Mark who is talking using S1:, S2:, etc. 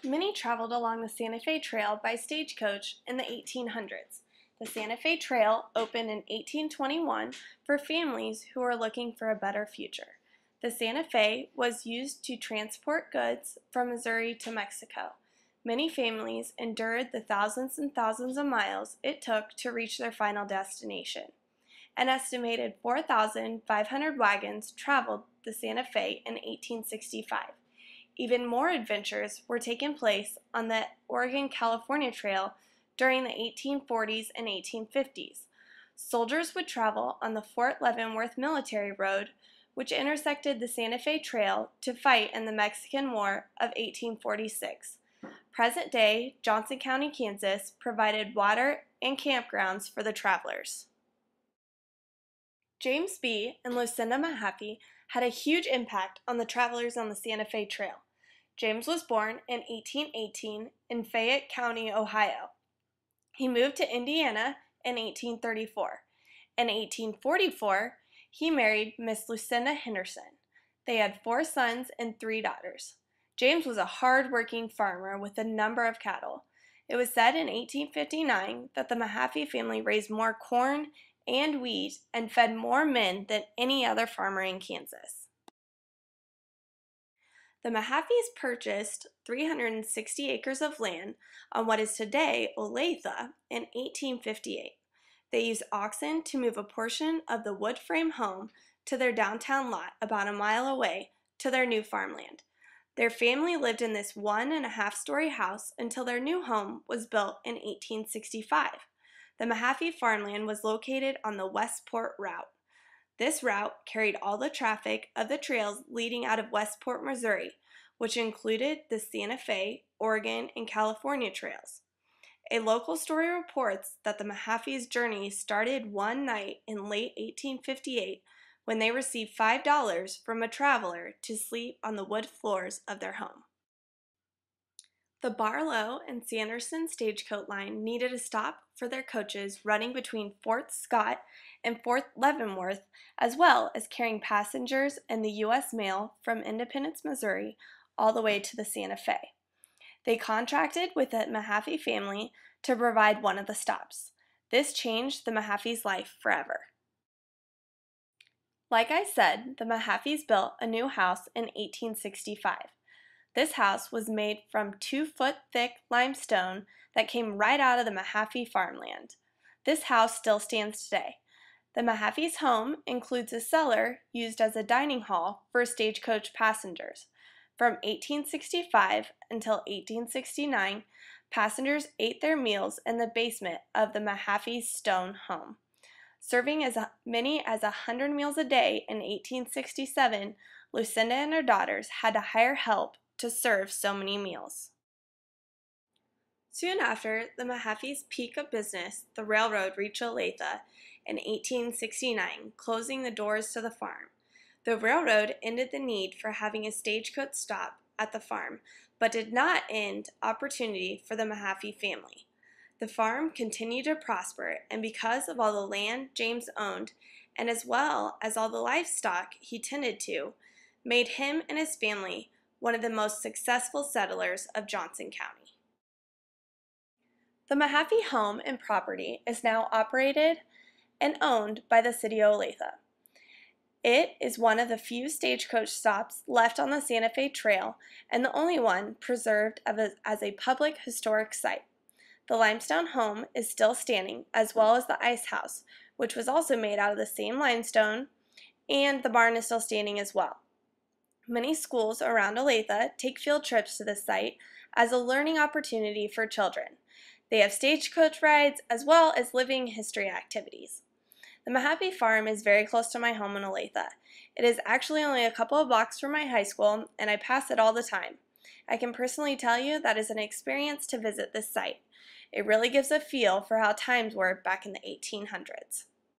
S1: Many traveled along the Santa Fe Trail by stagecoach in the 1800s. The Santa Fe Trail opened in 1821 for families who were looking for a better future. The Santa Fe was used to transport goods from Missouri to Mexico. Many families endured the thousands and thousands of miles it took to reach their final destination. An estimated 4,500 wagons traveled the Santa Fe in 1865. Even more adventures were taking place on the Oregon-California Trail during the 1840s and 1850s. Soldiers would travel on the Fort Leavenworth Military Road, which intersected the Santa Fe Trail to fight in the Mexican War of 1846. Present-day Johnson County, Kansas, provided water and campgrounds for the travelers. James B. and Lucinda Mahaffie had a huge impact on the travelers on the Santa Fe Trail. James was born in 1818 in Fayette County, Ohio. He moved to Indiana in 1834. In 1844, he married Miss Lucinda Henderson. They had 4 sons and 3 daughters. James was a hard-working farmer with a number of cattle. It was said in 1859 that the Mahaffie family raised more corn and wheat and fed more men than any other farmer in Kansas. The Mahaffies purchased 360 acres of land on what is today Olathe in 1858. They used oxen to move a portion of the wood frame home to their downtown lot about a mile away to their new farmland. Their family lived in this 1.5-story house until their new home was built in 1865. The Mahaffie farmland was located on the Westport route. This route carried all the traffic of the trails leading out of Westport, Missouri, which included the Santa Fe, Oregon, and California trails. A local story reports that the Mahaffies' journey started one night in late 1858 when they received $5 from a traveler to sleep on the wood floors of their home. The Barlow and Sanderson stagecoach line needed a stop for their coaches running between Fort Scott and Fort Leavenworth, as well as carrying passengers and the U.S. mail from Independence, Missouri, all the way to the Santa Fe. They contracted with the Mahaffie family to provide one of the stops. This changed the Mahaffies' life forever. Like I said, the Mahaffies built a new house in 1865. This house was made from 2-foot-thick limestone that came right out of the Mahaffie farmland. This house still stands today. The Mahaffies' home includes a cellar used as a dining hall for stagecoach passengers. From 1865 until 1869, passengers ate their meals in the basement of the Mahaffies' stone home. Serving as many as 100 meals a day in 1867, Lucinda and her daughters had to hire help to serve so many meals. Soon after the Mahaffies' peak of business, the railroad reached Olathe in 1869, closing the doors to the farm. The railroad ended the need for having a stagecoach stop at the farm, but did not end opportunity for the Mahaffie family. The farm continued to prosper, and because of all the land James owned, and as well as all the livestock he tended to, made him and his family one of the most successful settlers of Johnson County. The Mahaffie home and property is now operated and owned by the city of Olathe. It is one of the few stagecoach stops left on the Santa Fe Trail and the only one preserved as a public historic site. The limestone home is still standing, as well as the ice house, which was also made out of the same limestone, and the barn is still standing as well. Many schools around Olathe take field trips to this site as a learning opportunity for children. They have stagecoach rides as well as living history activities. The Mahaffie farm is very close to my home in Olathe. It is actually only a couple of blocks from my high school, and I pass it all the time. I can personally tell you that is an experience to visit this site. It really gives a feel for how times were back in the 1800s.